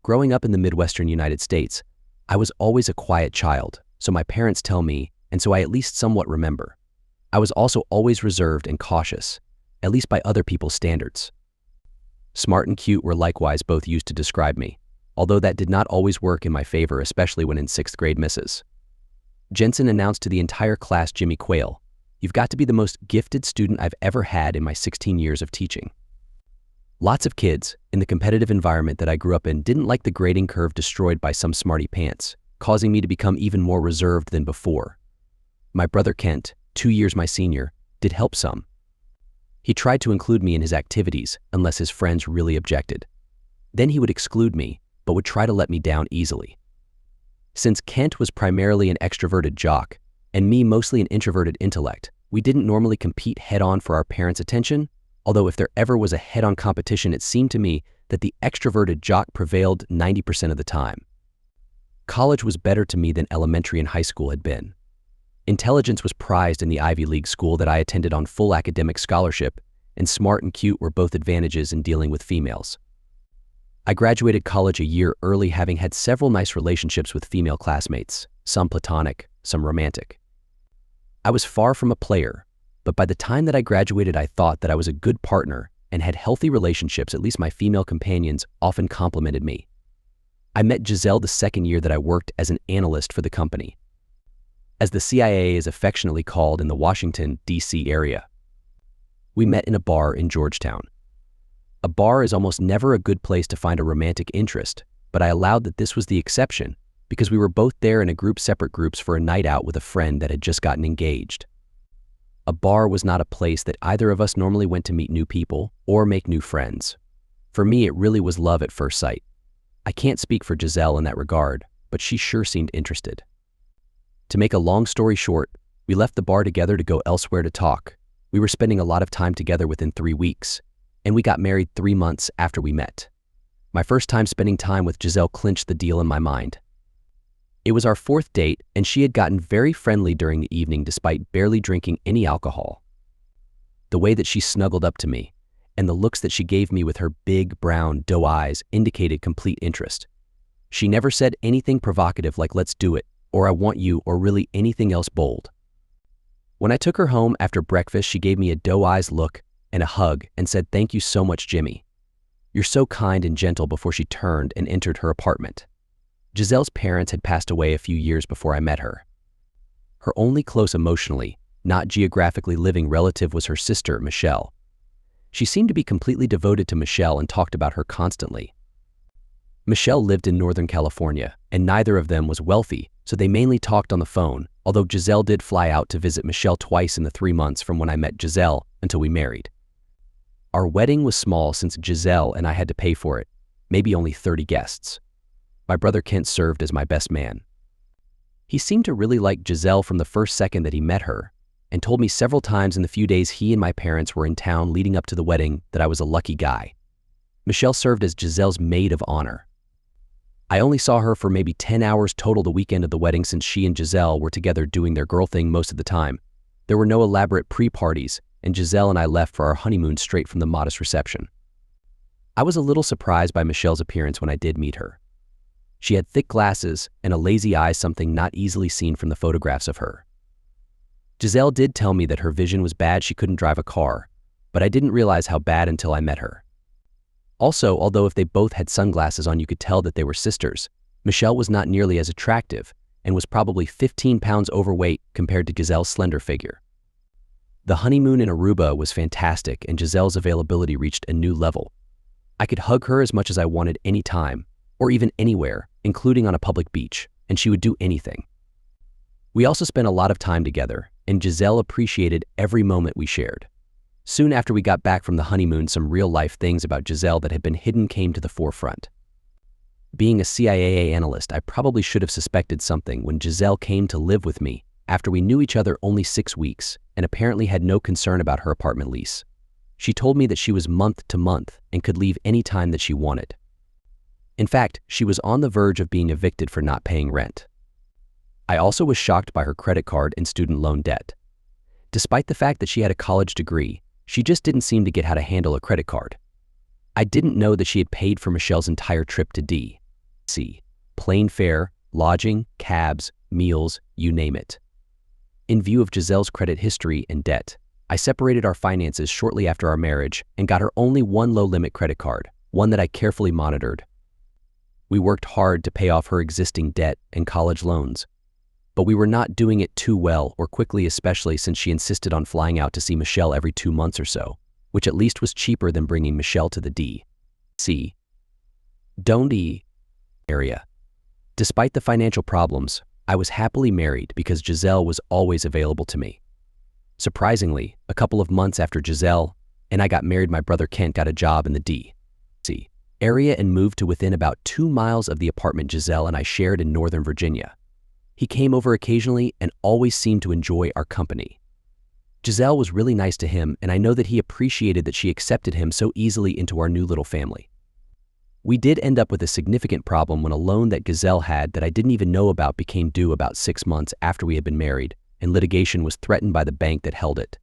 Growing up in the Midwestern United States, I was always a quiet child, so my parents tell me, and so I at least somewhat remember. I was also always reserved and cautious, at least by other people's standards. Smart and cute were likewise both used to describe me, although that did not always work in my favor, especially when in 6th grade misses. Jensen announced to the entire class, Jimmy Quayle, "You've got to be the most gifted student I've ever had in my 16 years of teaching." Lots of kids, in the competitive environment that I grew up in, didn't like the grading curve destroyed by some smarty pants, causing me to become even more reserved than before. My brother Kent, 2 years my senior, did help some. He tried to include me in his activities unless his friends really objected. Then he would exclude me, but would try to let me down easily. Since Kent was primarily an extroverted jock, and me mostly an introverted intellect, we didn't normally compete head-on for our parents' attention, although if there ever was a head-on competition, it seemed to me that the extroverted jock prevailed 90% of the time. College was better to me than elementary and high school had been. Intelligence was prized in the Ivy League school that I attended on full academic scholarship, and smart and cute were both advantages in dealing with females. I graduated college a year early, having had several nice relationships with female classmates, some platonic, some romantic. I was far from a player, but by the time that I graduated, I thought that I was a good partner and had healthy relationships. At least my female companions often complimented me. I met Giselle the second year that I worked as an analyst for the company, as the CIA is affectionately called in the Washington, D.C. area. We met in a bar in Georgetown. A bar is almost never a good place to find a romantic interest, but I allowed that this was the exception because we were both there in separate groups for a night out with a friend that had just gotten engaged. A bar was not a place that either of us normally went to meet new people or make new friends. For me, it really was love at first sight. I can't speak for Giselle in that regard, but she sure seemed interested. To make a long story short, we left the bar together to go elsewhere to talk. We were spending a lot of time together within 3 weeks, and we got married 3 months after we met. My first time spending time with Giselle clinched the deal in my mind. It was our 4th date, and she had gotten very friendly during the evening despite barely drinking any alcohol. The way that she snuggled up to me, and the looks that she gave me with her big, brown, doe eyes indicated complete interest. She never said anything provocative like "let's do it," or "I want you," or really anything else bold. When I took her home after breakfast, she gave me a doe eyes look and a hug and said, "Thank you so much, Jimmy. You're so kind and gentle," before she turned and entered her apartment. Giselle's parents had passed away a few years before I met her. Her only close emotionally, not geographically living relative was her sister, Michelle. She seemed to be completely devoted to Michelle and talked about her constantly. Michelle lived in Northern California, and neither of them was wealthy, so they mainly talked on the phone, although Giselle did fly out to visit Michelle twice in the 3 months from when I met Giselle until we married. Our wedding was small since Giselle and I had to pay for it, maybe only 30 guests. My brother Kent served as my best man. He seemed to really like Giselle from the first second that he met her, and told me several times in the few days he and my parents were in town leading up to the wedding that I was a lucky guy. Michelle served as Giselle's maid of honor. I only saw her for maybe 10 hours total the weekend of the wedding, since she and Giselle were together doing their girl thing most of the time. There were no elaborate pre-parties, and Giselle and I left for our honeymoon straight from the modest reception. I was a little surprised by Michelle's appearance when I did meet her. She had thick glasses and a lazy eye, something not easily seen from the photographs of her. Giselle did tell me that her vision was bad, she couldn't drive a car, but I didn't realize how bad until I met her. Also, although if they both had sunglasses on you could tell that they were sisters, Michelle was not nearly as attractive and was probably 15 pounds overweight compared to Giselle's slender figure. The honeymoon in Aruba was fantastic, and Giselle's availability reached a new level. I could hug her as much as I wanted anytime, or even anywhere, including on a public beach, and she would do anything. We also spent a lot of time together, and Giselle appreciated every moment we shared. Soon after we got back from the honeymoon, some real-life things about Giselle that had been hidden came to the forefront. Being a CIA analyst, I probably should have suspected something when Giselle came to live with me after we knew each other only 6 weeks and apparently had no concern about her apartment lease. She told me that she was month to month and could leave any time that she wanted. In fact, she was on the verge of being evicted for not paying rent. I also was shocked by her credit card and student loan debt. Despite the fact that she had a college degree, she just didn't seem to get how to handle a credit card. I didn't know that she had paid for Michelle's entire trip to D. C. Plane fare, lodging, cabs, meals, you name it. In view of Giselle's credit history and debt, I separated our finances shortly after our marriage and got her only one low-limit credit card, one that I carefully monitored. We worked hard to pay off her existing debt and college loans, but we were not doing it too well or quickly, especially since she insisted on flying out to see Michelle every 2 months or so, which at least was cheaper than bringing Michelle to the D.C. area. Despite the financial problems, I was happily married because Giselle was always available to me. Surprisingly, a couple of months after Giselle and I got married, my brother Kent got a job in the D.C. area and moved to within about 2 miles of the apartment Giselle and I shared in Northern Virginia. He came over occasionally and always seemed to enjoy our company. Giselle was really nice to him, and I know that he appreciated that she accepted him so easily into our new little family. We did end up with a significant problem when a loan that Giselle had that I didn't even know about became due about 6 months after we had been married, and litigation was threatened by the bank that held it.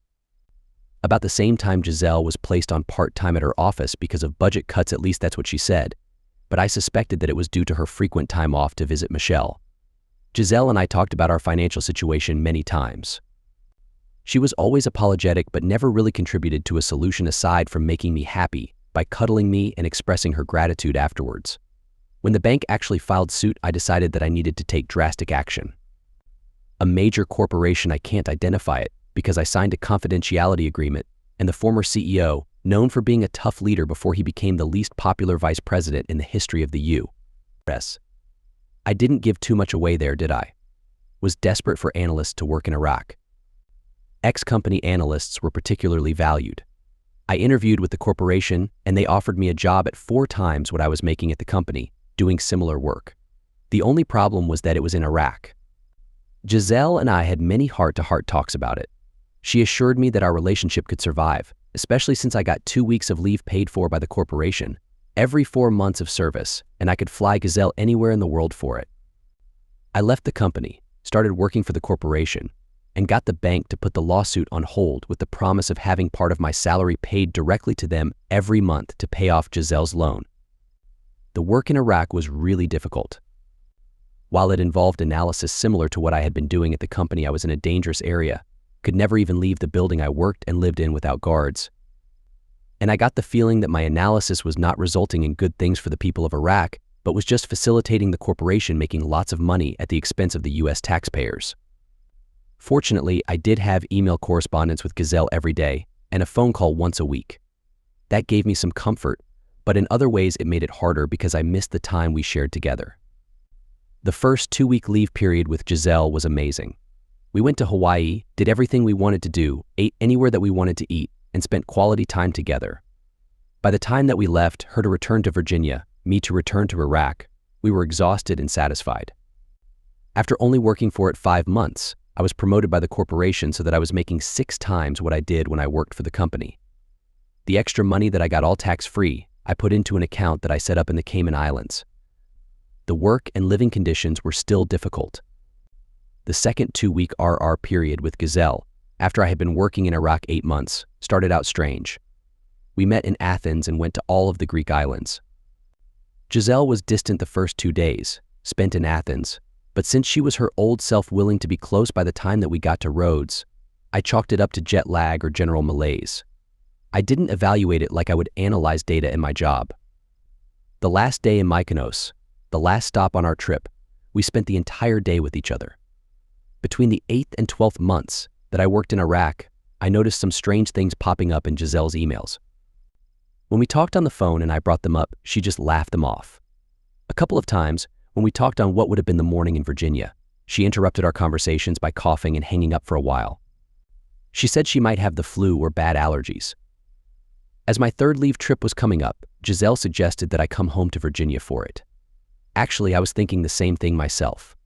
About the same time, Giselle was placed on part-time at her office because of budget cuts, at least that's what she said, but I suspected that it was due to her frequent time off to visit Michelle. Giselle and I talked about our financial situation many times. She was always apologetic but never really contributed to a solution aside from making me happy by cuddling me and expressing her gratitude afterwards. When the bank actually filed suit, I decided that I needed to take drastic action. A major corporation, I can't identify it because I signed a confidentiality agreement, and the former CEO, known for being a tough leader before he became the least popular vice president in the history of the U.S. I didn't give too much away there, did I? Was desperate for analysts to work in Iraq. Ex-company analysts were particularly valued. I interviewed with the corporation, and they offered me a job at 4 times what I was making at the company, doing similar work. The only problem was that it was in Iraq. Giselle and I had many heart-to-heart talks about it. She assured me that our relationship could survive, especially since I got 2 weeks of leave paid for by the corporation, every 4 months of service, and I could fly Giselle anywhere in the world for it. I left the company, started working for the corporation, and got the bank to put the lawsuit on hold with the promise of having part of my salary paid directly to them every month to pay off Giselle's loan. The work in Iraq was really difficult. While it involved analysis similar to what I had been doing at the company, I was in a dangerous area, could never even leave the building I worked and lived in without guards. And I got the feeling that my analysis was not resulting in good things for the people of Iraq, but was just facilitating the corporation making lots of money at the expense of the U.S. taxpayers. Fortunately, I did have email correspondence with Giselle every day and a phone call once a week. That gave me some comfort, but in other ways it made it harder because I missed the time we shared together. The first 2-week leave period with Giselle was amazing. We went to Hawaii, did everything we wanted to do, ate anywhere that we wanted to eat, and spent quality time together. By the time that we left, her to return to Virginia, me to return to Iraq, we were exhausted and satisfied. After only working for it 5 months, I was promoted by the corporation so that I was making 6 times what I did when I worked for the company. The extra money that I got all tax-free, I put into an account that I set up in the Cayman Islands. The work and living conditions were still difficult. The second 2-week RR period with Giselle, after I had been working in Iraq 8 months, started out strange. We met in Athens and went to all of the Greek islands. Giselle was distant the first 2 days, spent in Athens, but since she was her old self willing to be close by the time that we got to Rhodes, I chalked it up to jet lag or general malaise. I didn't evaluate it like I would analyze data in my job. The last day in Mykonos, the last stop on our trip, we spent the entire day with each other. Between the 8th and 12th months that I worked in Iraq, I noticed some strange things popping up in Giselle's emails. When we talked on the phone and I brought them up, she just laughed them off. A couple of times, when we talked on what would have been the morning in Virginia, she interrupted our conversations by coughing and hanging up for a while. She said she might have the flu or bad allergies. As my 3rd leave trip was coming up, Giselle suggested that I come home to Virginia for it. Actually, I was thinking the same thing myself.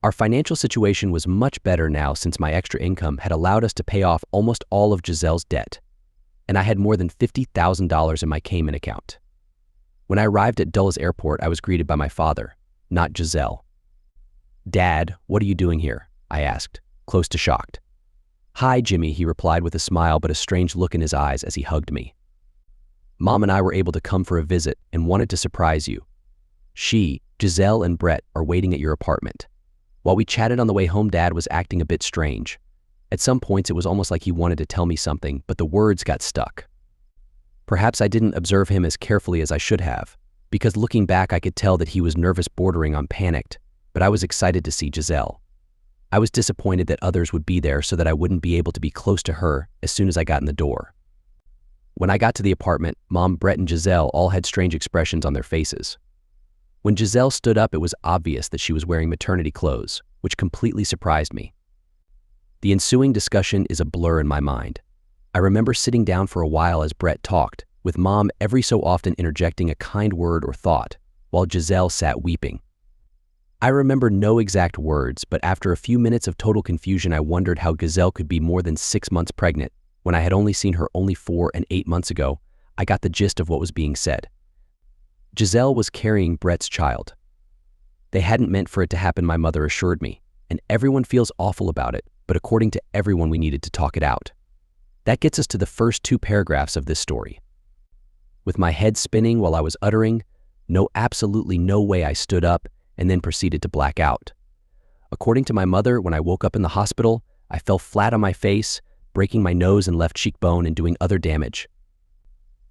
Our financial situation was much better now since my extra income had allowed us to pay off almost all of Giselle's debt, and I had more than $50,000 in my Cayman account. When I arrived at Dulles Airport, I was greeted by my father, not Giselle. "Dad, what are you doing here?" I asked, close to shocked. "Hi, Jimmy," he replied with a smile but a strange look in his eyes as he hugged me. "Mom and I were able to come for a visit and wanted to surprise you. She Giselle and Brett are waiting at your apartment. While we chatted on the way home, Dad was acting a bit strange. At some points, it was almost like he wanted to tell me something, but the words got stuck. Perhaps I didn't observe him as carefully as I should have, because looking back, I could tell that he was nervous, bordering on panicked, but I was excited to see Giselle. I was disappointed that others would be there so that I wouldn't be able to be close to her as soon as I got in the door. When I got to the apartment, Mom, Brett, and Giselle all had strange expressions on their faces. When Giselle stood up, it was obvious that she was wearing maternity clothes, which completely surprised me. The ensuing discussion is a blur in my mind. I remember sitting down for a while as Brett talked, with Mom every so often interjecting a kind word or thought, while Giselle sat weeping. I remember no exact words, but after a few minutes of total confusion, I wondered how Giselle could be more than 6 months pregnant when I had only seen her only 4 and 8 months ago. I got the gist of what was being said. Giselle was carrying Brett's child. They hadn't meant for it to happen, my mother assured me, and everyone feels awful about it, but according to everyone, we needed to talk it out. That gets us to the first 2 paragraphs of this story. With my head spinning while I was uttering, "No, absolutely no way," I stood up and then proceeded to black out. According to my mother, when I woke up in the hospital, I fell flat on my face, breaking my nose and left cheekbone and doing other damage.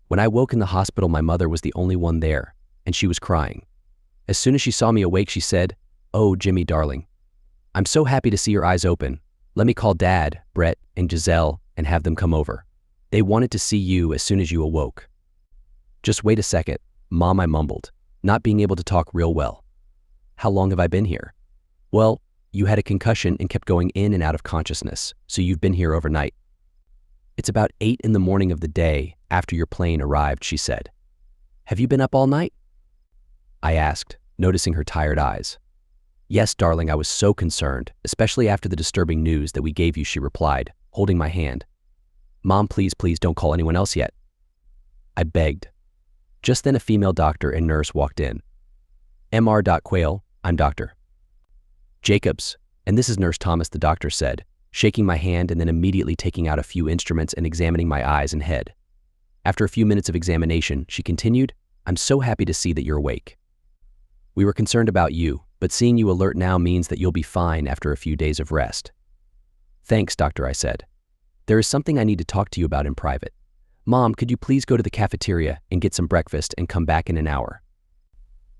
When I woke in the hospital, my mother was the only one there, and she was crying. As soon as she saw me awake, she said, "Oh, Jimmy, darling. I'm so happy to see your eyes open. Let me call Dad, Brett, and Giselle and have them come over. They wanted to see you as soon as you awoke." "Just wait a second, Mom," I mumbled, not being able to talk real well. "How long have I been here?" "Well, you had a concussion and kept going in and out of consciousness, so you've been here overnight." "It's about 8 in the morning of the day after your plane arrived," she said. "Have you been up all night?" I asked, noticing her tired eyes. "Yes, darling, I was so concerned, especially after the disturbing news that we gave you," she replied, holding my hand. "Mom, please, please don't call anyone else yet," I begged. Just then a female doctor and nurse walked in. "Mr. Quayle, I'm Dr. Jacobs, and this is Nurse Thomas," the doctor said, shaking my hand and then immediately taking out a few instruments and examining my eyes and head. After a few minutes of examination, she continued, "I'm so happy to see that you're awake. We were concerned about you, but seeing you alert now means that you'll be fine after a few days of rest." "Thanks, doctor," I said. "There is something I need to talk to you about in private. Mom, could you please go to the cafeteria and get some breakfast and come back in an hour?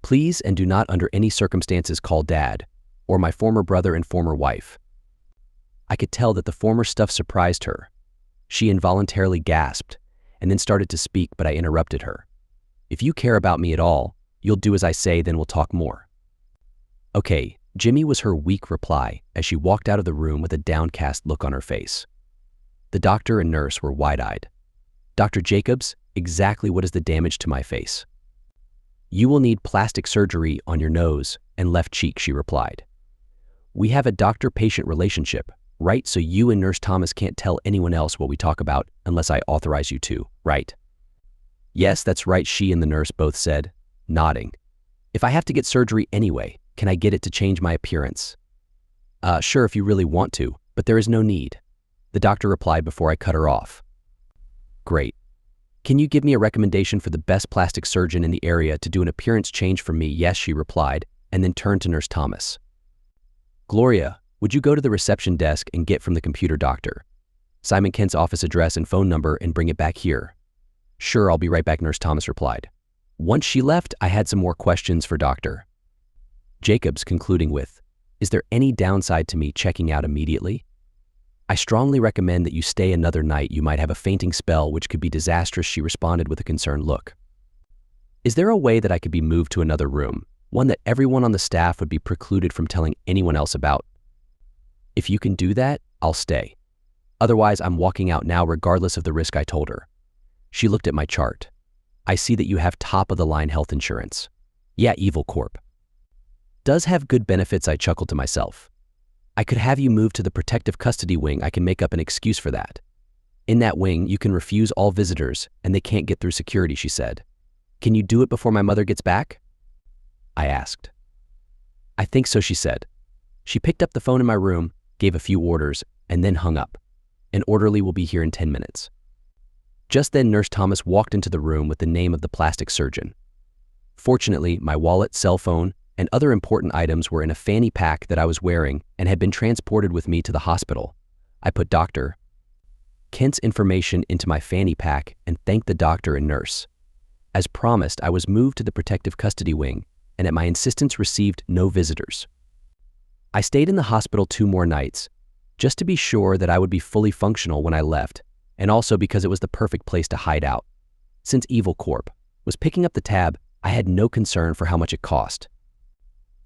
Please, and do not under any circumstances call Dad, or my former brother and former wife." I could tell that the former stuff surprised her. She involuntarily gasped and then started to speak, but I interrupted her. "If you care about me at all, you'll do as I say, then we'll talk more." "Okay, Jimmy," was her weak reply as she walked out of the room with a downcast look on her face. The doctor and nurse were wide-eyed. "Dr. Jacobs, exactly what is the damage to my face?" "You will need plastic surgery on your nose and left cheek," she replied. "We have a doctor-patient relationship, right? So you and Nurse Thomas can't tell anyone else what we talk about unless I authorize you to, right?" "Yes, that's right," she and the nurse both said, nodding. "If I have to get surgery anyway, can I get it to change my appearance?" Sure, if you really want to, but there is no need," the doctor replied before I cut her off. "Great. Can you give me a recommendation for the best plastic surgeon in the area to do an appearance change for me?" "Yes," she replied, and then turned to Nurse Thomas. "Gloria, would you go to the reception desk and get from the computer Dr. Simon Kent's office address and phone number and bring it back here?" "Sure, I'll be right back," Nurse Thomas replied. Once she left, I had some more questions for Dr. Jacobs, concluding with, "Is there any downside to me checking out immediately? I strongly recommend that you stay another night. You might have a fainting spell, which could be disastrous," she responded with a concerned look. "Is there a way that I could be moved to another room, one that everyone on the staff would be precluded from telling anyone else about? If you can do that, I'll stay. Otherwise, I'm walking out now regardless of the risk," I told her. She looked at my chart. "I see that you have top-of-the-line health insurance." "Yeah, Evil Corp. Does have good benefits," I chuckled to myself. "I could have you moved to the protective custody wing. I can make up an excuse for that. In that wing, you can refuse all visitors, and they can't get through security," she said. "Can you do it before my mother gets back?" I asked. "I think so," she said. She picked up the phone in my room, gave a few orders, and then hung up. "An orderly will be here in 10 minutes. Just then, Nurse Thomas walked into the room with the name of the plastic surgeon. Fortunately, my wallet, cell phone, and other important items were in a fanny pack that I was wearing and had been transported with me to the hospital. I put Dr. Kent's information into my fanny pack and thanked the doctor and nurse. As promised, I was moved to the protective custody wing and at my insistence received no visitors. I stayed in the hospital 2 more nights, just to be sure that I would be fully functional when I left, and also because it was the perfect place to hide out. Since Evil Corp was picking up the tab, I had no concern for how much it cost.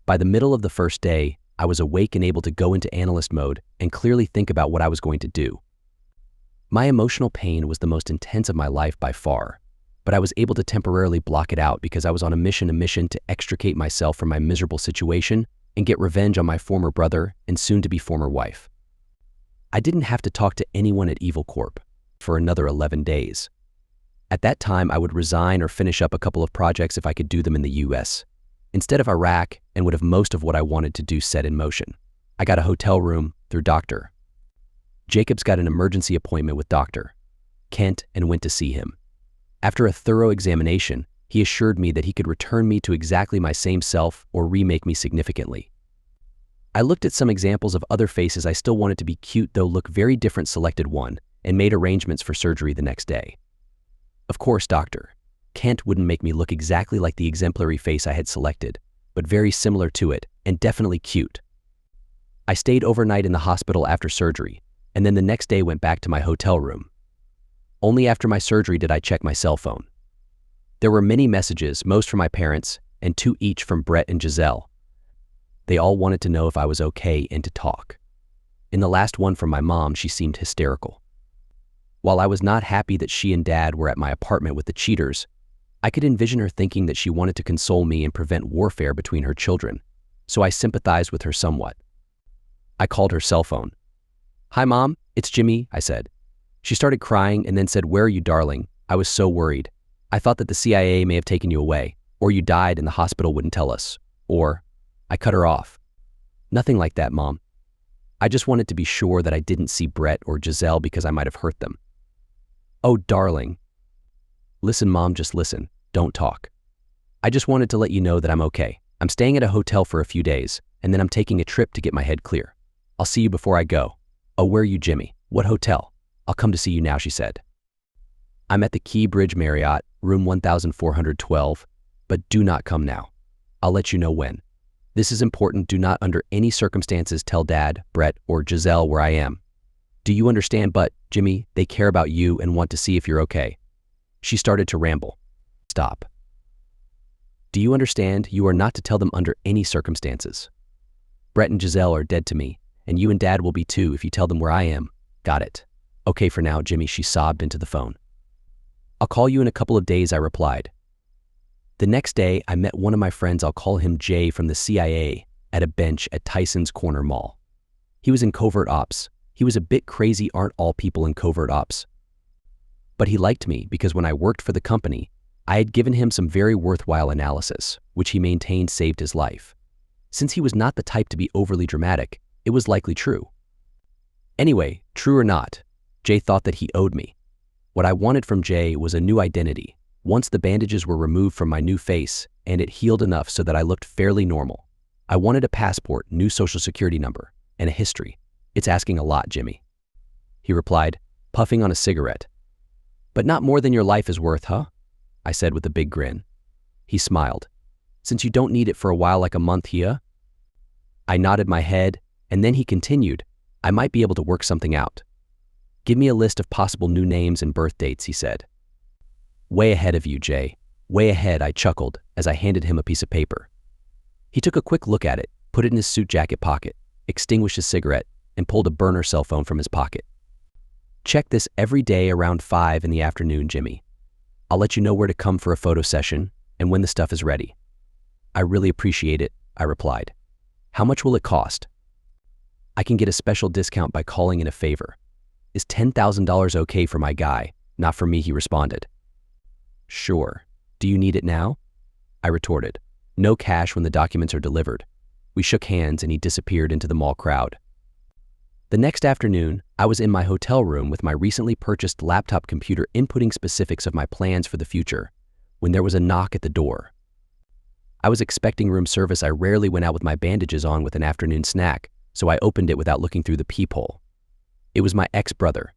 By the middle of the first day, I was awake and able to go into analyst mode and clearly think about what I was going to do. My emotional pain was the most intense of my life by far, but I was able to temporarily block it out because I was on a mission to extricate myself from my miserable situation and get revenge on my former brother and soon-to-be former wife. I didn't have to talk to anyone at Evil Corp for another 11 days. At that time, I would resign or finish up a couple of projects if I could do them in the US, instead of Iraq, and would have most of what I wanted to do set in motion. I got a hotel room through Dr. Jacobs, got an emergency appointment with Dr. Kent and went to see him. After a thorough examination, he assured me that he could return me to exactly my same self or remake me significantly. I looked at some examples of other faces I still wanted to be cute though look very different, selected one, and made arrangements for surgery the next day. Of course, Dr. Kent wouldn't make me look exactly like the exemplary face I had selected, but very similar to it, and definitely cute. I stayed overnight in the hospital after surgery, and then the next day went back to my hotel room. Only after my surgery did I check my cell phone. There were many messages, most from my parents, and 2 each from Brett and Giselle. They all wanted to know if I was okay and to talk. In the last one from my mom, she seemed hysterical. While I was not happy that she and Dad were at my apartment with the cheaters, I could envision her thinking that she wanted to console me and prevent warfare between her children, so I sympathized with her somewhat. I called her cell phone. "Hi, Mom, it's Jimmy," I said. She started crying and then said, "Where are you, darling? I was so worried. I thought that the CIA may have taken you away, or you died and the hospital wouldn't tell us, or..." I cut her off. "Nothing like that, Mom. I just wanted to be sure that I didn't see Brett or Giselle because I might have hurt them." "Oh, darling. Listen, Mom, just listen. Don't talk. I just wanted to let you know that I'm okay. I'm staying at a hotel for a few days, and then I'm taking a trip to get my head clear. I'll see you before I go." "Oh, where are you, Jimmy? What hotel?" "I'll come to see you now," she said. "I'm at the Key Bridge Marriott, room 1412, but do not come now. I'll let you know when. This is important. Do not under any circumstances tell Dad, Brett, or Giselle where I am. Do you understand? But, Jimmy, they care about you and want to see if you're okay." She started to ramble. "Stop. Do you understand? You are not to tell them under any circumstances. Brett and Giselle are dead to me, and you and Dad will be too if you tell them where I am. Got it? Okay for now, Jimmy," she sobbed into the phone. "I'll call you in a couple of days," I replied. The next day, I met one of my friends, I'll call him Jay, from the CIA, at a bench at Tyson's Corner Mall. He was in covert ops. He was a bit crazy, aren't all people in covert ops? But he liked me because when I worked for the company, I had given him some very worthwhile analysis, which he maintained saved his life. Since he was not the type to be overly dramatic, it was likely true. Anyway, true or not, Jay thought that he owed me. What I wanted from Jay was a new identity. Once the bandages were removed from my new face, and it healed enough so that I looked fairly normal, I wanted a passport, new social security number, and a history. "It's asking a lot, Jimmy," he replied, puffing on a cigarette. "But not more than your life is worth, huh?" I said with a big grin. He smiled. "Since you don't need it for a while, like a month here?" I nodded my head, and then he continued, "I might be able to work something out. Give me a list of possible new names and birth dates," he said. "Way ahead of you, Jay. Way ahead," I chuckled as I handed him a piece of paper. He took a quick look at it, put it in his suit jacket pocket, extinguished his cigarette, and pulled a burner cell phone from his pocket. "Check this every day around 5 in the afternoon, Jimmy. I'll let you know where to come for a photo session and when the stuff is ready." "I really appreciate it," I replied. "How much will it cost?" "I can get a special discount by calling in a favor. Is $10,000 okay for my guy, not for me?" he responded. "Sure. Do you need it now?" I retorted. "No cash when the documents are delivered." We shook hands and he disappeared into the mall crowd. The next afternoon, I was in my hotel room with my recently purchased laptop computer inputting specifics of my plans for the future, when there was a knock at the door. I was expecting room service. I rarely went out with my bandages on with an afternoon snack, so I opened it without looking through the peephole. It was my ex-brother.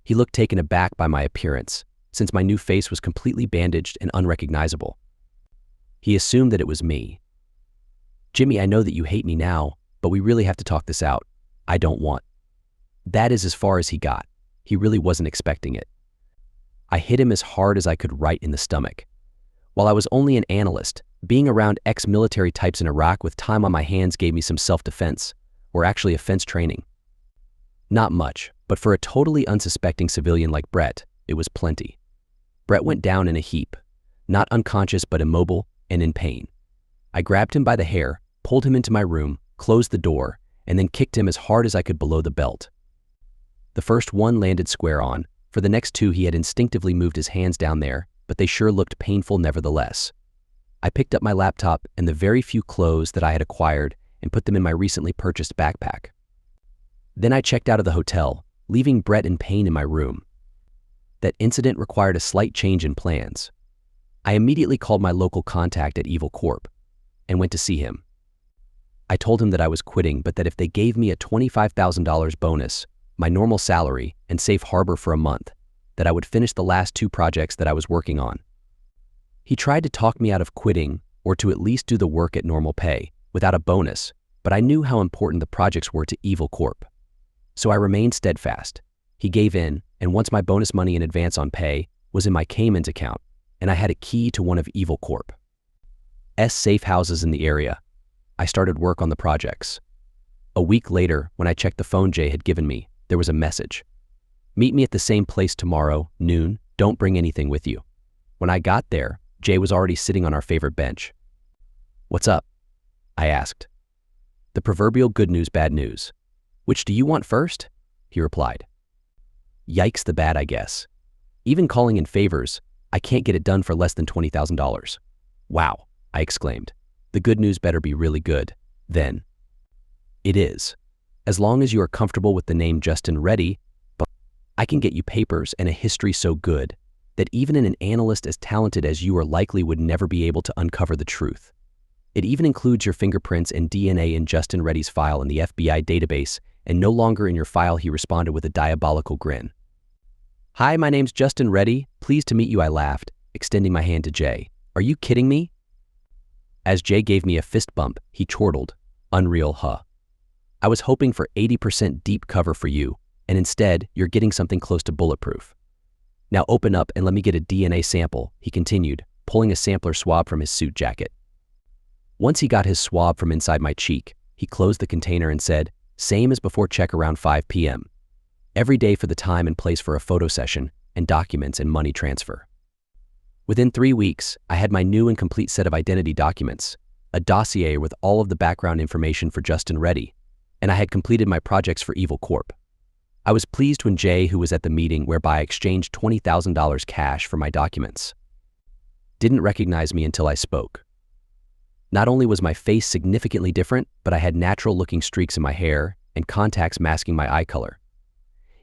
He looked taken aback by my appearance, since my new face was completely bandaged and unrecognizable. He assumed that it was me. "Jimmy, I know that you hate me now, but we really have to talk this out. I don't want." That is as far as he got. He really wasn't expecting it. I hit him as hard as I could right in the stomach. While I was only an analyst, being around ex-military types in Iraq with time on my hands gave me some self-defense, or actually offense training. Not much, but for a totally unsuspecting civilian like Brett, it was plenty. Brett went down in a heap, not unconscious but immobile and in pain. I grabbed him by the hair, pulled him into my room, closed the door, and then kicked him as hard as I could below the belt. The first one landed square on. For the next two, he had instinctively moved his hands down there, but they sure looked painful nevertheless. I picked up my laptop and the very few clothes that I had acquired and put them in my recently purchased backpack. Then I checked out of the hotel, leaving Brett in pain in my room. That incident required a slight change in plans. I immediately called my local contact at Evil Corp and went to see him. I told him that I was quitting, but that if they gave me a $25,000 bonus, my normal salary, and safe harbor for a month, that I would finish the last two projects that I was working on. He tried to talk me out of quitting, or to at least do the work at normal pay, without a bonus, but I knew how important the projects were to Evil Corp. So I remained steadfast. He gave in, and once my bonus money in advance on pay was in my Caymans account, and I had a key to one of Evil Corp's safe houses in the area, I started work on the projects. A week later, when I checked the phone Jay had given me, there was a message. "Meet me at the same place tomorrow, noon. Don't bring anything with you." When I got there, Jay was already sitting on our favorite bench. "What's up?" I asked. "The proverbial good news, bad news. Which do you want first?" he replied. Yikes the bad, I guess. Even calling in favors, I can't get it done for less than $20,000. "Wow," I exclaimed. "The good news better be really good, then." "It is. As long as you are comfortable with the name DidSheReally, but I can get you papers and a history so good that even an analyst as talented as you are likely would never be able to uncover the truth. It even includes your fingerprints and DNA in DidSheReally's file in the FBI database, and no longer in your file." He responded with a diabolical grin. "Hi, my name's DidSheReally. Pleased to meet you," I laughed, extending my hand to Jay. "Are you kidding me?" As Jay gave me a fist bump, he chortled, "Unreal, huh? I was hoping for 80% deep cover for you, and instead, you're getting something close to bulletproof. Now open up and let me get a DNA sample," he continued, pulling a sampler swab from his suit jacket. Once he got his swab from inside my cheek, he closed the container and said, "Same as before, check around 5 p.m. Every day for the time and place for a photo session and documents and money transfer." Within 3 weeks, I had my new and complete set of identity documents, a dossier with all of the background information for DidSheReally, and I had completed my projects for Evil Corp. I was pleased when Jay, who was at the meeting whereby I exchanged $20,000 cash for my documents, didn't recognize me until I spoke. Not only was my face significantly different, but I had natural-looking streaks in my hair and contacts masking my eye color.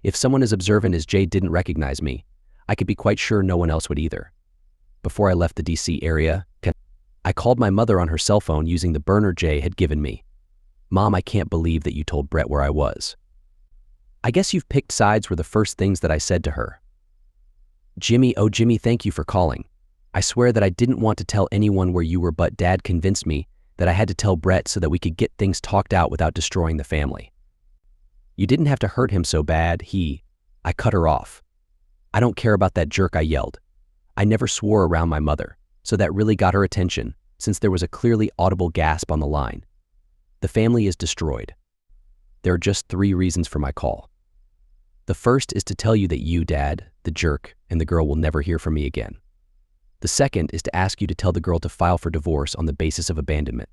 If someone as observant as Jay didn't recognize me, I could be quite sure no one else would either. Before I left the DC area, I called my mother on her cell phone using the burner Jay had given me. "Mom, I can't believe that you told Brett where I was." "I guess you've picked sides," were the first things that I said to her. "Jimmy, oh Jimmy, thank you for calling. I swear that I didn't want to tell anyone where you were, but Dad convinced me that I had to tell Brett so that we could get things talked out without destroying the family." "You didn't have to hurt him so bad, I cut her off. "I don't care about that jerk," I yelled. I never swore around my mother, so that really got her attention, since there was a clearly audible gasp on the line. "The family is destroyed. There are just 3 reasons for my call. The first is to tell you that you, Dad, the jerk, and the girl will never hear from me again. The second is to ask you to tell the girl to file for divorce on the basis of abandonment.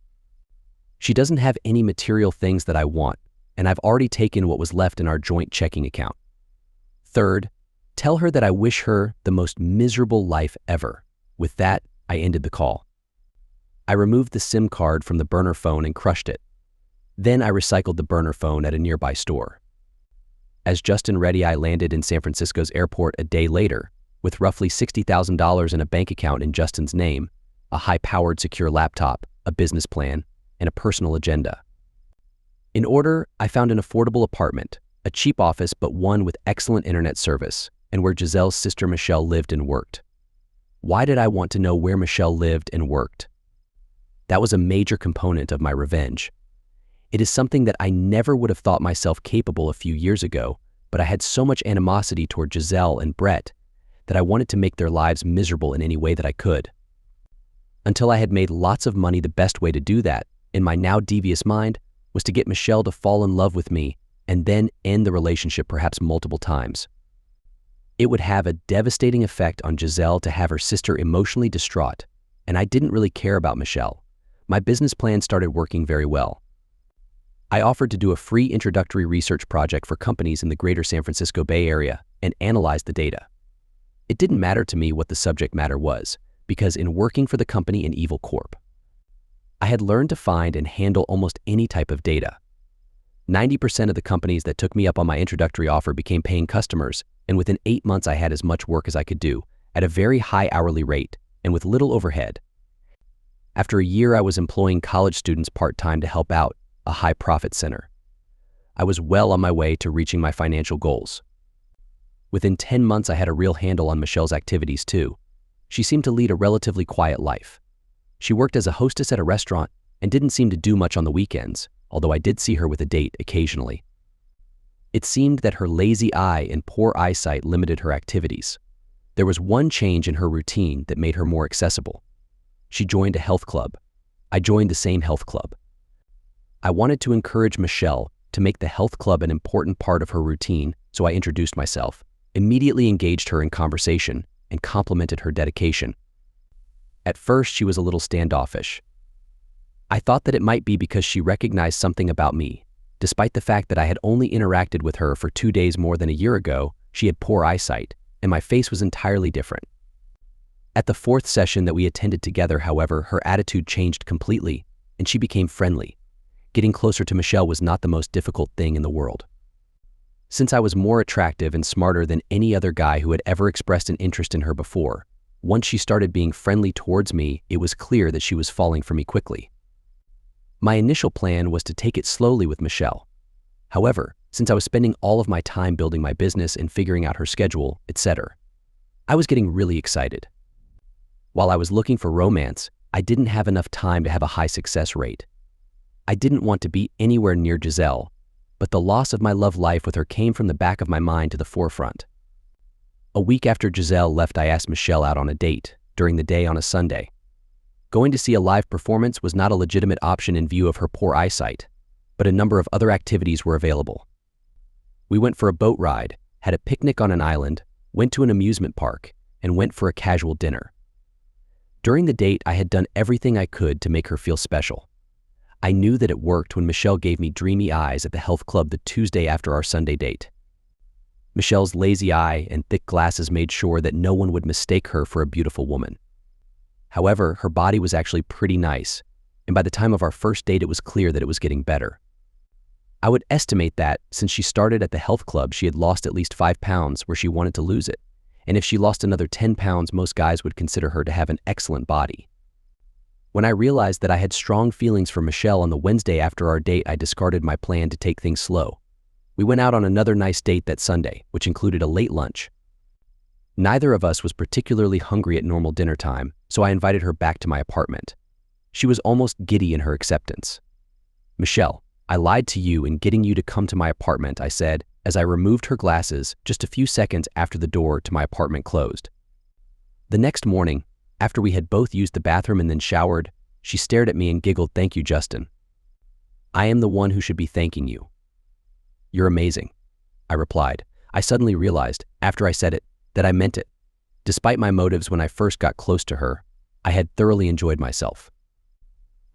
She doesn't have any material things that I want, and I've already taken what was left in our joint checking account. Third, tell her that I wish her the most miserable life ever." With that, I ended the call. I removed the SIM card from the burner phone and crushed it. Then I recycled the burner phone at a nearby store. As DidSheReally, I landed in San Francisco's airport a day later, with roughly $60,000 in a bank account in Justin's name, a high-powered secure laptop, a business plan, and a personal agenda. In order, I found an affordable apartment, a cheap office but one with excellent internet service, and where Giselle's sister Michelle lived and worked. Why did I want to know where Michelle lived and worked? That was a major component of my revenge. It is something that I never would have thought myself capable a few years ago, but I had so much animosity toward Giselle and Brett that I wanted to make their lives miserable in any way that I could. Until I had made lots of money, the best way to do that, in my now devious mind, was to get Michelle to fall in love with me and then end the relationship perhaps multiple times. It would have a devastating effect on Giselle to have her sister emotionally distraught, and I didn't really care about Michelle. My business plan started working very well. I offered to do a free introductory research project for companies in the greater San Francisco Bay Area and analyze the data. It didn't matter to me what the subject matter was, because in working for the company in Evil Corp, I had learned to find and handle almost any type of data. 90% of the companies that took me up on my introductory offer became paying customers, and within 8 months I had as much work as I could do, at a very high hourly rate, and with little overhead. After a year, I was employing college students part-time to help out a high-profit center. I was well on my way to reaching my financial goals. Within 10 months, I had a real handle on Michelle's activities too. She seemed to lead a relatively quiet life. She worked as a hostess at a restaurant and didn't seem to do much on the weekends, although I did see her with a date occasionally. It seemed that her lazy eye and poor eyesight limited her activities. There was one change in her routine that made her more accessible. She joined a health club. I joined the same health club. I wanted to encourage Michelle to make the health club an important part of her routine, so I introduced myself, immediately engaged her in conversation, and complimented her dedication. At first, she was a little standoffish. I thought that it might be because she recognized something about me. Despite the fact that I had only interacted with her for 2 days more than a year ago, she had poor eyesight, and my face was entirely different. At the 4th session that we attended together, however, her attitude changed completely, and she became friendly. Getting closer to Michelle was not the most difficult thing in the world. Since I was more attractive and smarter than any other guy who had ever expressed an interest in her before, once she started being friendly towards me, it was clear that she was falling for me quickly. My initial plan was to take it slowly with Michelle. However, since I was spending all of my time building my business and figuring out her schedule, etc., I was getting really excited. While I was looking for romance, I didn't have enough time to have a high success rate. I didn't want to be anywhere near Giselle, but the loss of my love life with her came from the back of my mind to the forefront. A week after Giselle left, I asked Michelle out on a date, during the day on a Sunday. Going to see a live performance was not a legitimate option in view of her poor eyesight, but a number of other activities were available. We went for a boat ride, had a picnic on an island, went to an amusement park, and went for a casual dinner. During the date, I had done everything I could to make her feel special. I knew that it worked when Michelle gave me dreamy eyes at the health club the Tuesday after our Sunday date. Michelle's lazy eye and thick glasses made sure that no one would mistake her for a beautiful woman. However, her body was actually pretty nice, and by the time of our first date, it was clear that it was getting better. I would estimate that, since she started at the health club, she had lost at least 5 pounds where she wanted to lose it, and if she lost another 10 pounds, most guys would consider her to have an excellent body. When I realized that I had strong feelings for Michelle on the Wednesday after our date, I discarded my plan to take things slow. We went out on another nice date that Sunday, which included a late lunch. Neither of us was particularly hungry at normal dinner time, so I invited her back to my apartment. She was almost giddy in her acceptance. "Michelle, I lied to you in getting you to come to my apartment," I said, as I removed her glasses just a few seconds after the door to my apartment closed. The next morning, after we had both used the bathroom and then showered, she stared at me and giggled, "Thank you, Justin. I am the one who should be thanking you." "You're amazing," I replied. I suddenly realized, after I said it, that I meant it. Despite my motives when I first got close to her, I had thoroughly enjoyed myself.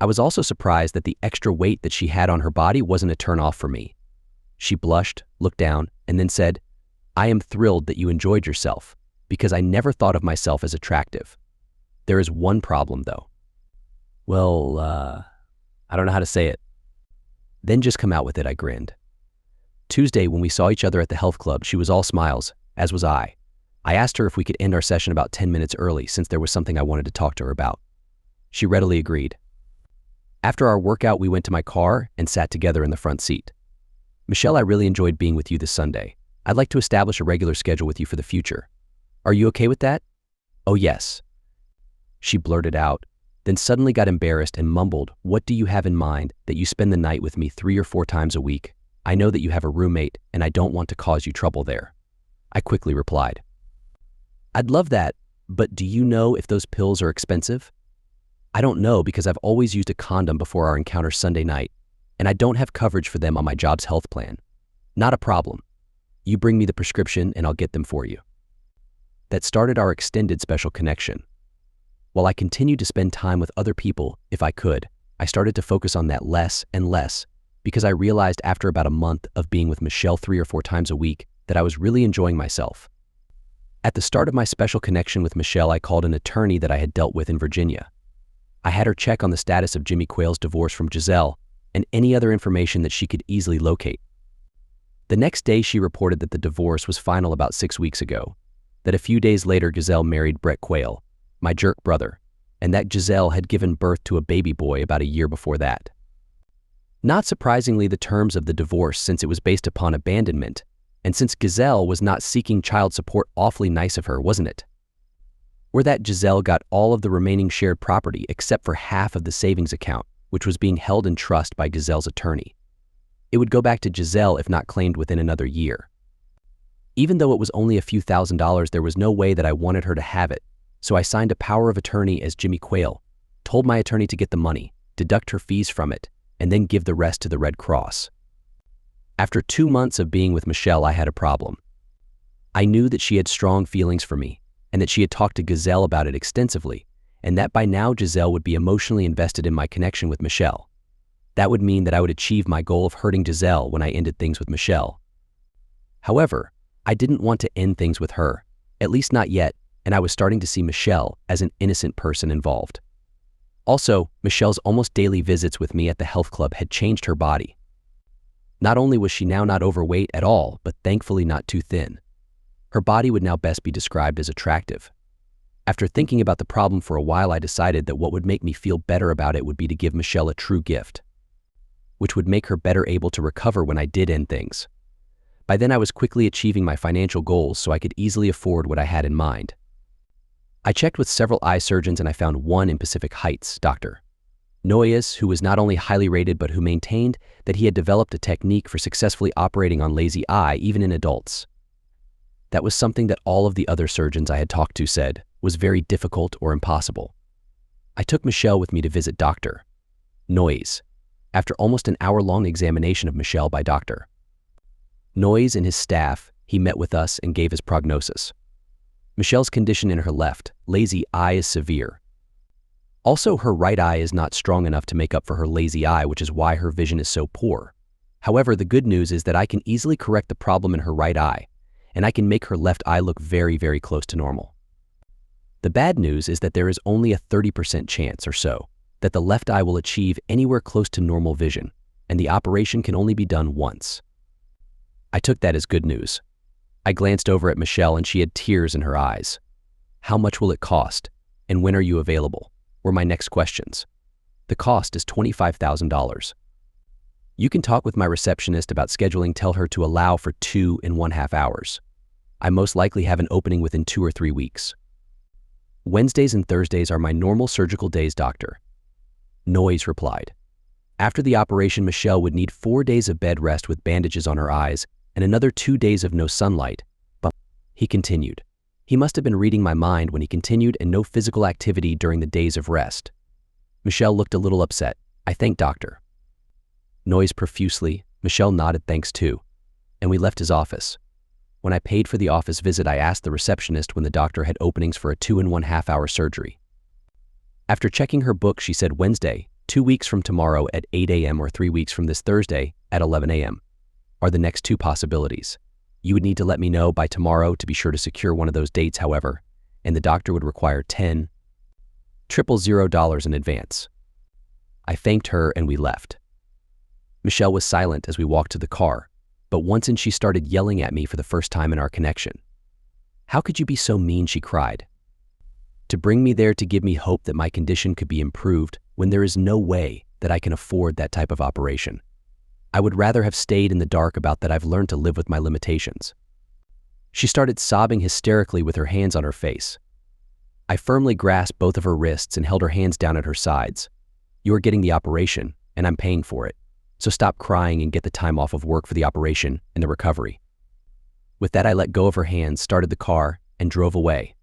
I was also surprised that the extra weight that she had on her body wasn't a turn-off for me. She blushed, looked down, and then said, "I am thrilled that you enjoyed yourself, because I never thought of myself as attractive. There is one problem, though." "Well, I don't know how to say it." "Then just come out with it," I grinned. Tuesday, when we saw each other at the health club, she was all smiles, as was I. I asked her if we could end our session about 10 minutes early, since there was something I wanted to talk to her about. She readily agreed. After our workout, we went to my car and sat together in the front seat. Michelle, I really enjoyed being with you this Sunday. I'd like to establish a regular schedule with you for the future. Are you okay with that? Oh, yes. She blurted out, then suddenly got embarrassed and mumbled, "What do you have in mind that you spend the night with me 3 or 4 times a week? I know that you have a roommate and I don't want to cause you trouble there." I quickly replied, "I'd love that, but do you know if those pills are expensive?" "I don't know because I've always used a condom before our encounter Sunday night, and I don't have coverage for them on my job's health plan." "Not a problem. You bring me the prescription and I'll get them for you." That started our extended special connection. While I continued to spend time with other people if I could, I started to focus on that less and less because I realized after about a month of being with Michelle 3 or 4 times a week that I was really enjoying myself. At the start of my special connection with Michelle, I called an attorney that I had dealt with in Virginia. I had her check on the status of Jimmy Quayle's divorce from Giselle and any other information that she could easily locate. The next day, she reported that the divorce was final about 6 weeks ago, that a few days later Giselle married Brett Quayle, my jerk brother, and that Giselle had given birth to a baby boy about a year before that. Not surprisingly, the terms of the divorce, since it was based upon abandonment, and since Giselle was not seeking child support, awfully nice of her, wasn't it? Were that Giselle got all of the remaining shared property except for half of the savings account, which was being held in trust by Giselle's attorney. It would go back to Giselle if not claimed within another year. Even though it was only a few $1,000s, there was no way that I wanted her to have it, so I signed a power of attorney as Jimmy Quayle, told my attorney to get the money, deduct her fees from it, and then give the rest to the Red Cross. After 2 months of being with Michelle, I had a problem. I knew that she had strong feelings for me, and that she had talked to Giselle about it extensively, and that by now Giselle would be emotionally invested in my connection with Michelle. That would mean that I would achieve my goal of hurting Giselle when I ended things with Michelle. However, I didn't want to end things with her, at least not yet, and I was starting to see Michelle as an innocent person involved. Also, Michelle's almost daily visits with me at the health club had changed her body. Not only was she now not overweight at all, but thankfully not too thin. Her body would now best be described as attractive. After thinking about the problem for a while, I decided that what would make me feel better about it would be to give Michelle a true gift, which would make her better able to recover when I did end things. By then, I was quickly achieving my financial goals, so I could easily afford what I had in mind. I checked with several eye surgeons and I found one in Pacific Heights, Dr. Noyes, who was not only highly rated but who maintained that he had developed a technique for successfully operating on lazy eye even in adults. That was something that all of the other surgeons I had talked to said was very difficult or impossible. I took Michelle with me to visit Dr. Noyes. After almost an hour-long examination of Michelle by Dr. Noyes and his staff, he met with us and gave his prognosis. Michelle's condition in her left, lazy eye is severe. Also, her right eye is not strong enough to make up for her lazy eye, which is why her vision is so poor. However, the good news is that I can easily correct the problem in her right eye, and I can make her left eye look very, very close to normal. The bad news is that there is only a 30% chance or so that the left eye will achieve anywhere close to normal vision, and the operation can only be done once. I took that as good news. I glanced over at Michelle and she had tears in her eyes. "How much will it cost? And when are you available?" were my next questions. "The cost is $25,000. You can talk with my receptionist about scheduling. Tell her to allow for 2.5 hours. I most likely have an opening within 2 or 3 weeks. Wednesdays and Thursdays are my normal surgical days, Dr. Noyes replied. After the operation, Michelle would need 4 days of bed rest with bandages on her eyes and another 2 days of no sunlight, but he continued. He must have been reading my mind when he continued, and no physical activity during the days of rest. Michelle looked a little upset. I thanked Dr. Noyes profusely. Michelle nodded thanks too, and we left his office. When I paid for the office visit, I asked the receptionist when the doctor had openings for a 2.5 hour surgery. After checking her book, she said Wednesday, 2 weeks from tomorrow at 8 a.m. or 3 weeks from this Thursday at 11 a.m. are the next 2 possibilities. You would need to let me know by tomorrow to be sure to secure one of those dates, however, and the doctor would require $10,000 in advance. I thanked her and we left. Michelle was silent as we walked to the car, but once in she started yelling at me for the first time in our connection. How could you be so mean, she cried. To bring me there to give me hope that my condition could be improved when there is no way that I can afford that type of operation. I would rather have stayed in the dark about that. I've learned to live with my limitations." She started sobbing hysterically with her hands on her face. I firmly grasped both of her wrists and held her hands down at her sides. "You are getting the operation, and I'm paying for it. So stop crying and get the time off of work for the operation and the recovery." With that, I let go of her hands, started the car, and drove away.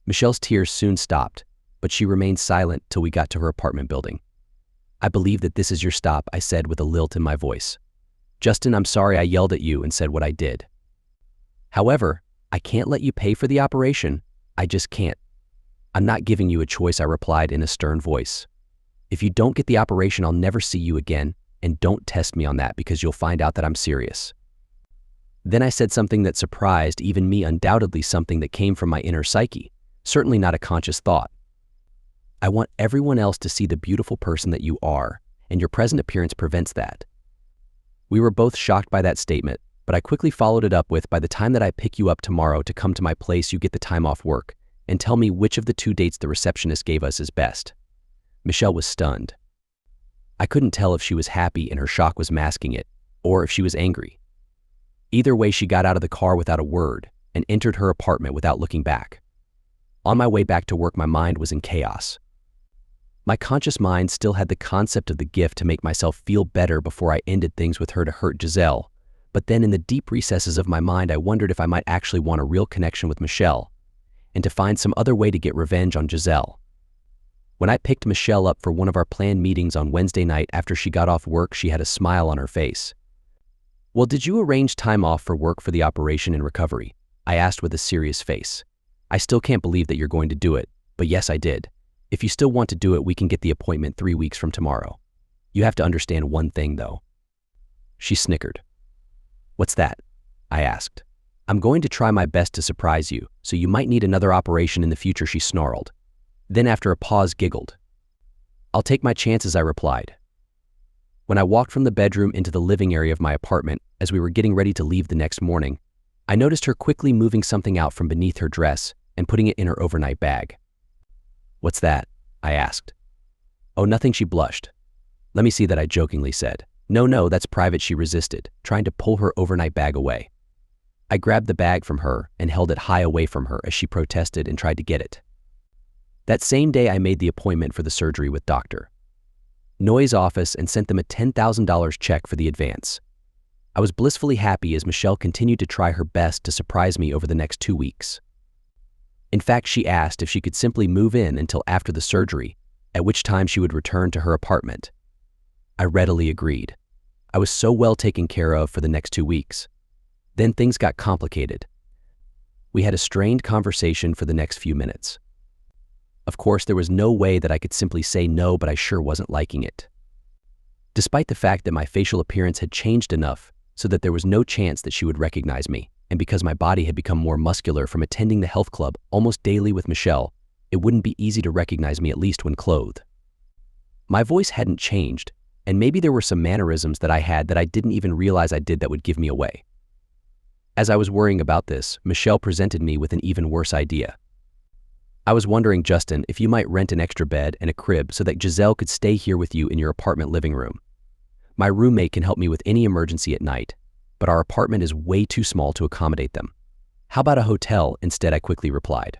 Michelle's tears soon stopped, but she remained silent till we got to her apartment building. "I believe that this is your stop," I said with a lilt in my voice. "Justin, I'm sorry I yelled at you and said what I did. However, I can't let you pay for the operation. I just can't." "I'm not giving you a choice," I replied in a stern voice. "If you don't get the operation, I'll never see you again, and don't test me on that because you'll find out that I'm serious." Then I said something that surprised even me, undoubtedly something that came from my inner psyche, certainly not a conscious thought. "I want everyone else to see the beautiful person that you are, and your present appearance prevents that." We were both shocked by that statement, but I quickly followed it up with, "By the time that I pick you up tomorrow to come to my place, you get the time off work, and tell me which of the 2 dates the receptionist gave us is best." Michelle was stunned. I couldn't tell if she was happy and her shock was masking it, or if she was angry. Either way, she got out of the car without a word and entered her apartment without looking back. On my way back to work, my mind was in chaos. My conscious mind still had the concept of the gift to make myself feel better before I ended things with her to hurt Giselle, but then in the deep recesses of my mind, I wondered if I might actually want a real connection with Michelle and to find some other way to get revenge on Giselle. When I picked Michelle up for one of our planned meetings on Wednesday night after she got off work, she had a smile on her face. "Well, did you arrange time off for work for the operation and recovery?" I asked with a serious face. "I still can't believe that you're going to do it, but yes, I did. If you still want to do it, we can get the appointment 3 weeks from tomorrow. You have to understand one thing, though." She snickered. "What's that?" I asked. "I'm going to try my best to surprise you, so you might need another operation in the future," she snarled. Then after a pause, giggled. "I'll take my chances," I replied. When I walked from the bedroom into the living area of my apartment, as we were getting ready to leave the next morning, I noticed her quickly moving something out from beneath her dress and putting it in her overnight bag. "What's that?" I asked. "Oh, nothing," she blushed. "Let me see that," I jokingly said. No, that's private," she resisted, trying to pull her overnight bag away. I grabbed the bag from her and held it high away from her as she protested and tried to get it. That same day, I made the appointment for the surgery with Dr. Noy's office and sent them a $10,000 check for the advance. I was blissfully happy as Michelle continued to try her best to surprise me over the next 2 weeks. In fact, she asked if she could simply move in until after the surgery, at which time she would return to her apartment. I readily agreed. I was so well taken care of for the next 2 weeks. Then things got complicated. We had a strained conversation for the next few minutes. Of course, there was no way that I could simply say no, but I sure wasn't liking it. Despite the fact that my facial appearance had changed enough so that there was no chance that she would recognize me, and because my body had become more muscular from attending the health club almost daily with Michelle, it wouldn't be easy to recognize me, at least when clothed. My voice hadn't changed, and maybe there were some mannerisms that I had that I didn't even realize I did that would give me away. As I was worrying about this, Michelle presented me with an even worse idea. "I was wondering, Justin, if you might rent an extra bed and a crib so that Giselle could stay here with you in your apartment living room. My roommate can help me with any emergency at night, but our apartment is way too small to accommodate them. How about a hotel instead?" I quickly replied.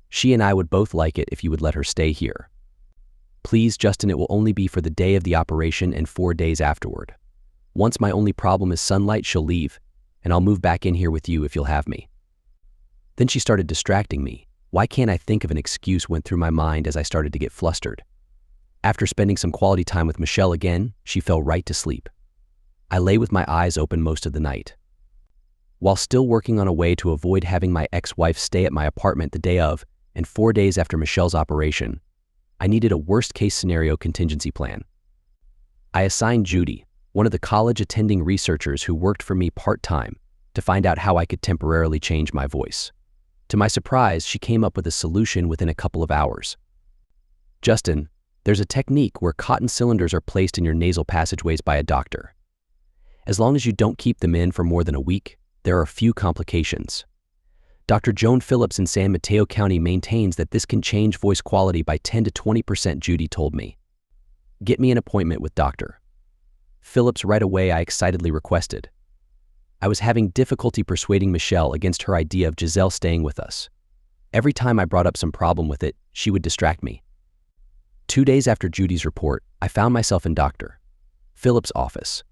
"She and I would both like it if you would let her stay here." "Please, Justin, it will only be for the day of the operation and 4 days afterward. Once my only problem is sunlight, she'll leave, and I'll move back in here with you if you'll have me." Then she started distracting me. Why can't I think of an excuse went through my mind as I started to get flustered. After spending some quality time with Michelle again, she fell right to sleep. I lay with my eyes open most of the night. While still working on a way to avoid having my ex-wife stay at my apartment the day of and 4 days after Michelle's operation, I needed a worst-case scenario contingency plan. I assigned Judy, one of the college-attending researchers who worked for me part-time, to find out how I could temporarily change my voice. To my surprise, she came up with a solution within a couple of hours. "Justin, there's a technique where cotton cylinders are placed in your nasal passageways by a doctor. As long as you don't keep them in for more than a week, there are few complications. Dr. Joan Phillips in San Mateo County maintains that this can change voice quality by 10 to 20%, Judy told me. Get me an appointment with Dr. Phillips right away, I excitedly requested. I was having difficulty persuading Michelle against her idea of Giselle staying with us. Every time I brought up some problem with it, she would distract me. 2 days after Judy's report, I found myself in Dr. Phillips' office.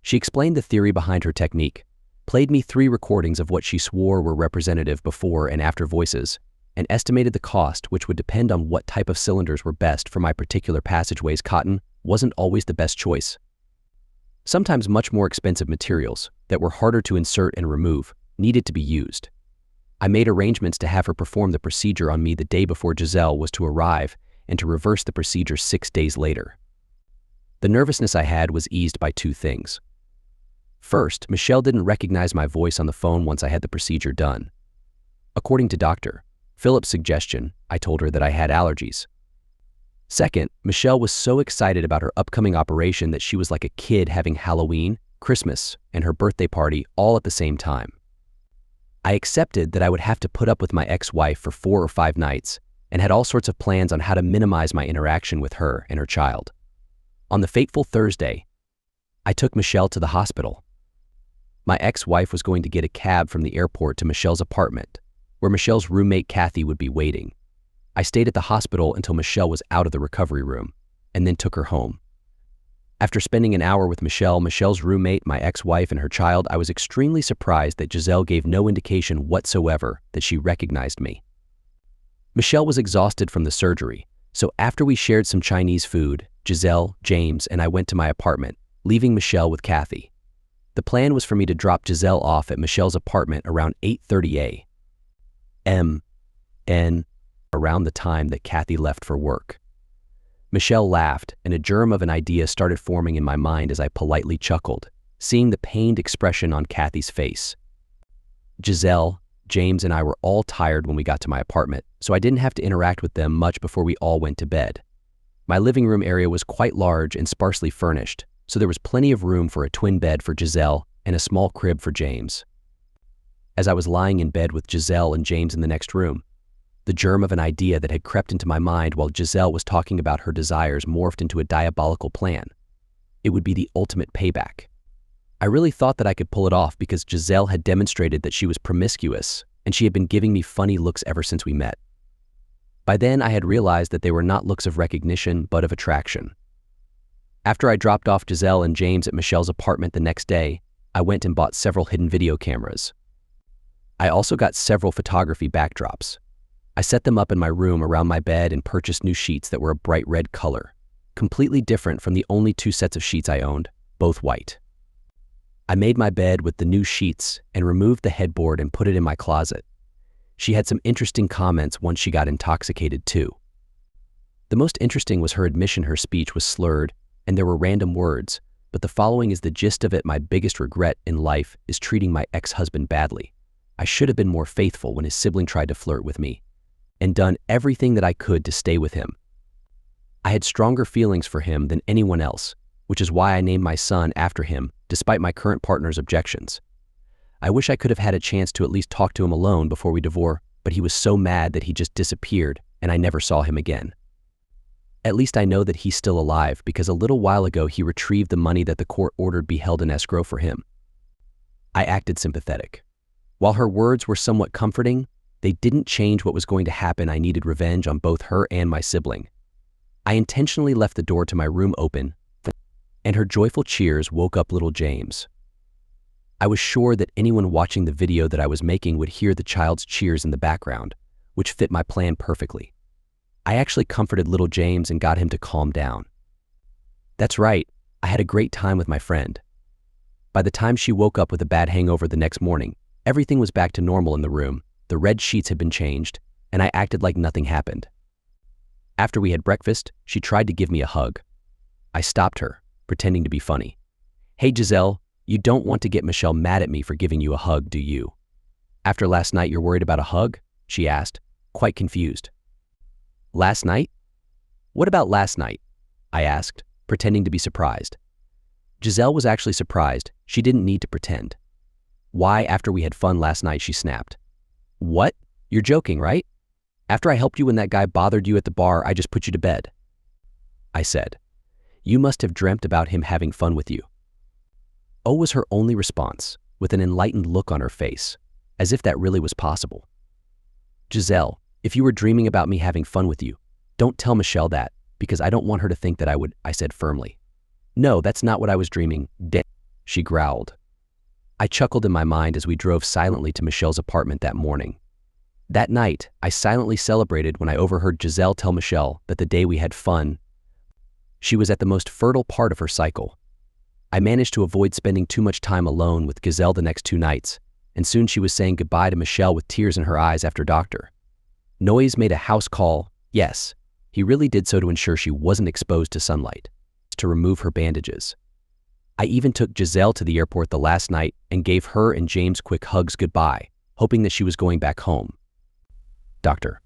She explained the theory behind her technique, played me 3 recordings of what she swore were representative before and after voices, and estimated the cost, which would depend on what type of cylinders were best for my particular passageways. Cotton wasn't always the best choice. Sometimes much more expensive materials that were harder to insert and remove needed to be used. I made arrangements to have her perform the procedure on me the day before Giselle was to arrive and to reverse the procedure 6 days later. The nervousness I had was eased by 2 things. First, Michelle didn't recognize my voice on the phone once I had the procedure done. According to Dr. Phillips' suggestion, I told her that I had allergies. Second, Michelle was so excited about her upcoming operation that she was like a kid having Halloween, Christmas, and her birthday party all at the same time. I accepted that I would have to put up with my ex-wife for 4 or 5 nights and had all sorts of plans on how to minimize my interaction with her and her child. On the fateful Thursday, I took Michelle to the hospital. My ex-wife was going to get a cab from the airport to Michelle's apartment, where Michelle's roommate Kathy would be waiting. I stayed at the hospital until Michelle was out of the recovery room, and then took her home. After spending an hour with Michelle, Michelle's roommate, my ex-wife, and her child, I was extremely surprised that Giselle gave no indication whatsoever that she recognized me. Michelle was exhausted from the surgery, so after we shared some Chinese food, Giselle, James, and I went to my apartment, leaving Michelle with Kathy. The plan was for me to drop Giselle off at Michelle's apartment around 8:30 a.m. and around the time that Kathy left for work. Michelle laughed, and a germ of an idea started forming in my mind as I politely chuckled, seeing the pained expression on Kathy's face. Giselle, James, and I were all tired when we got to my apartment, so I didn't have to interact with them much before we all went to bed. My living room area was quite large and sparsely furnished, so there was plenty of room for a twin bed for Giselle and a small crib for James. As I was lying in bed with Giselle and James in the next room, the germ of an idea that had crept into my mind while Giselle was talking about her desires morphed into a diabolical plan. It would be the ultimate payback. I really thought that I could pull it off because Giselle had demonstrated that she was promiscuous, and she had been giving me funny looks ever since we met. By then, I had realized that they were not looks of recognition, but of attraction. After I dropped off Giselle and James at Michelle's apartment the next day, I went and bought several hidden video cameras. I also got several photography backdrops. I set them up in my room around my bed and purchased new sheets that were a bright red color, completely different from the only 2 sets of sheets I owned, both white. I made my bed with the new sheets and removed the headboard and put it in my closet. She had some interesting comments once she got intoxicated too. The most interesting was her admission her speech was slurred and there were random words, but the following is the gist of it. My biggest regret in life is treating my ex-husband badly. I should have been more faithful when his sibling tried to flirt with me, and done everything that I could to stay with him. I had stronger feelings for him than anyone else, which is why I named my son after him, despite my current partner's objections. I wish I could have had a chance to at least talk to him alone before we divorced, but he was so mad that he just disappeared and I never saw him again. At least I know that he's still alive because a little while ago he retrieved the money that the court ordered be held in escrow for him. I acted sympathetic. While her words were somewhat comforting, they didn't change what was going to happen. I needed revenge on both her and my sibling. I intentionally left the door to my room open, and her joyful cheers woke up little James. I was sure that anyone watching the video that I was making would hear the child's cheers in the background, which fit my plan perfectly. I actually comforted little James and got him to calm down. That's right, I had a great time with my friend. By the time she woke up with a bad hangover the next morning, everything was back to normal in the room. The red sheets had been changed, and I acted like nothing happened. After we had breakfast, she tried to give me a hug. I stopped her, pretending to be funny. Hey Giselle, you don't want to get Michelle mad at me for giving you a hug, do you? After last night, you're worried about a hug? She asked, quite confused. Last night? What about last night? I asked, pretending to be surprised. Giselle was actually surprised. She didn't need to pretend. Why, after we had fun last night, she snapped. What? You're joking, right? After I helped you when that guy bothered you at the bar, I just put you to bed. I said. You must have dreamt about him having fun with you." Oh was her only response, with an enlightened look on her face, as if that really was possible. "Giselle, if you were dreaming about me having fun with you, don't tell Michelle that, because I don't want her to think that I would," I said firmly. "No, that's not what I was dreaming, she growled. I chuckled in my mind as we drove silently to Michelle's apartment that morning. That night, I silently celebrated when I overheard Giselle tell Michelle that the day we had fun, she was at the most fertile part of her cycle. I managed to avoid spending too much time alone with Giselle the next 2 nights, and soon she was saying goodbye to Michelle with tears in her eyes after doctor. Noise made a house call. Yes, he really did so to ensure she wasn't exposed to sunlight, to remove her bandages. I even took Giselle to the airport the last night and gave her and James quick hugs goodbye, hoping that she was going back home. Doctor.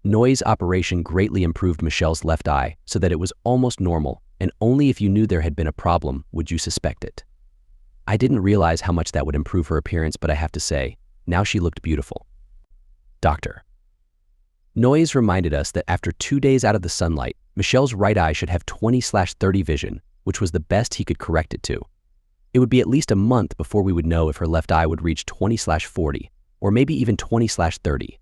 Noise operation greatly improved Michelle's left eye so that it was almost normal, and only if you knew there had been a problem would you suspect it. I didn't realize how much that would improve her appearance, but I have to say, now she looked beautiful. Doctor. Noise reminded us that after 2 days out of the sunlight, Michelle's right eye should have 20/30 vision, which was the best he could correct it to. It would be at least a month before we would know if her left eye would reach 20/40, or maybe even 20/30.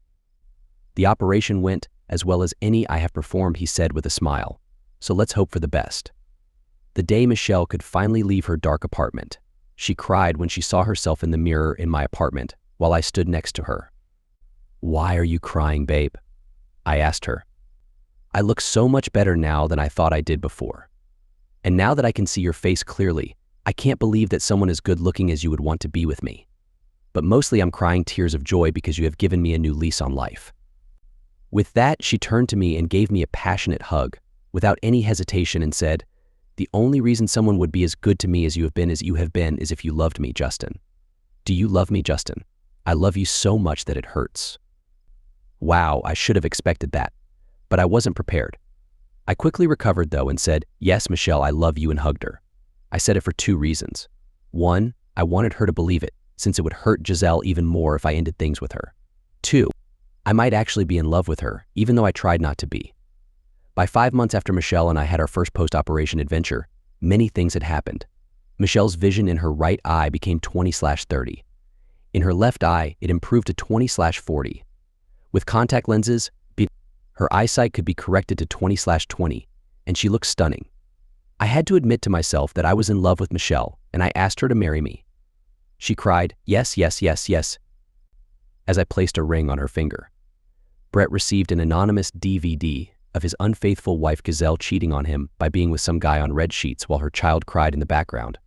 The operation went as well as any I have performed, he said with a smile, so let's hope for the best. The day Michelle could finally leave her dark apartment, she cried when she saw herself in the mirror in my apartment while I stood next to her. "Why are you crying, babe?" I asked her. "I look so much better now than I thought I did before. And now that I can see your face clearly, I can't believe that someone as good looking as you would want to be with me. But mostly I'm crying tears of joy because you have given me a new lease on life." With that, she turned to me and gave me a passionate hug, without any hesitation, and said, "The only reason someone would be as good to me as you have been is if you loved me, Justin. Do you love me, Justin? I love you so much that it hurts." Wow, I should have expected that, but I wasn't prepared. I quickly recovered though and said, "Yes, Michelle, I love you," and hugged her. I said it for 2 reasons. 1, I wanted her to believe it, since it would hurt Giselle even more if I ended things with her. 2, I might actually be in love with her, even though I tried not to be. By 5 months after Michelle and I had our first post-operation adventure, many things had happened. Michelle's vision in her right eye became 20/30. In her left eye, it improved to 20/40. With contact lenses, her eyesight could be corrected to 20/20, and she looked stunning. I had to admit to myself that I was in love with Michelle, and I asked her to marry me. She cried, "Yes, yes, yes, yes," as I placed a ring on her finger. Brett received an anonymous DVD of his unfaithful wife Giselle cheating on him by being with some guy on red sheets while her child cried in the background.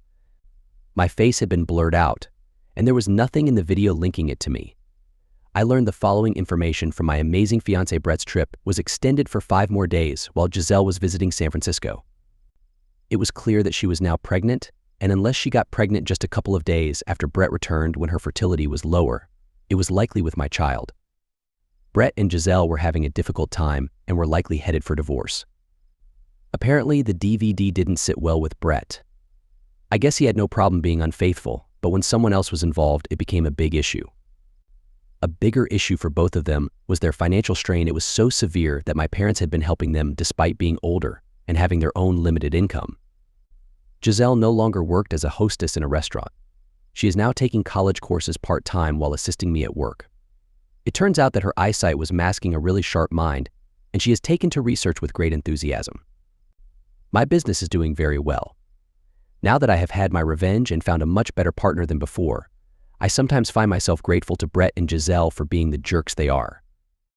My face had been blurred out, and there was nothing in the video linking it to me. I learned the following information from my amazing fiancé. Brett's trip was extended for 5 more days while Giselle was visiting San Francisco. It was clear that she was now pregnant, and unless she got pregnant just a couple of days after Brett returned when her fertility was lower, it was likely with my child. Brett and Giselle were having a difficult time and were likely headed for divorce. Apparently, the DVD didn't sit well with Brett. I guess he had no problem being unfaithful, but when someone else was involved, it became a big issue. A bigger issue for both of them was their financial strain. It was so severe that my parents had been helping them despite being older and having their own limited income. Giselle no longer worked as a hostess in a restaurant. She is now taking college courses part-time while assisting me at work. It turns out that her eyesight was masking a really sharp mind, and she has taken to research with great enthusiasm. My business is doing very well. Now that I have had my revenge and found a much better partner than before, I sometimes find myself grateful to Brett and Giselle for being the jerks they are.